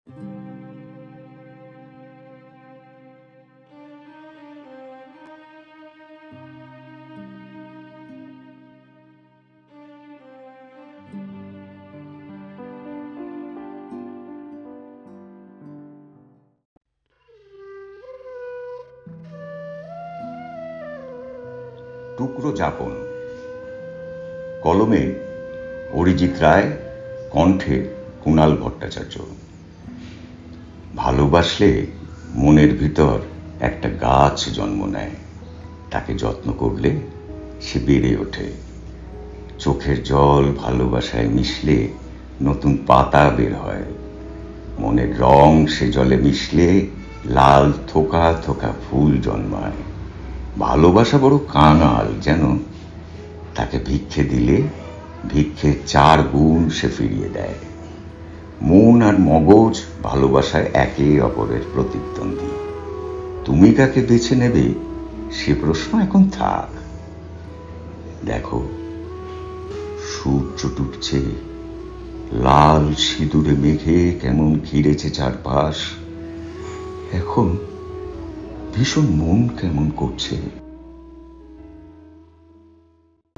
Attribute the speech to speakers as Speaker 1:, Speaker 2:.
Speaker 1: টুকরো যাপন, কলমে অরিজিৎ রায়, কণ্ঠে কুণাল ভট্টাচার্য। ভালোবাসলে মনের ভিতর একটা গাছ জন্ম নেয়, তাকে যত্ন করলে সে বেড়ে ওঠে। চোখের জল ভালোবাসায় মিশলে নতুন পাতা বের হয়, মনের রং সে জলে মিশলে লাল থোকা থোকা ফুল জন্মায়। ভালোবাসা বড় কাঙাল, যেন তাকে ভিক্ষে দিলে ভিক্ষে 4 গুণ সে ফিরিয়ে দেয়। মন আর মগজ ভালোবাসায় একে অপরের প্রতিদ্বন্দ্বী। তুমি কাকে বেছে নেবে সে প্রশ্ন এখন থাক। দেখো, সূর্য ডুবছে, লাল সিঁদুরে মেঘে কেমন ঘিরেছে চারপাশ। এখন ভীষণ মন কেমন করছে।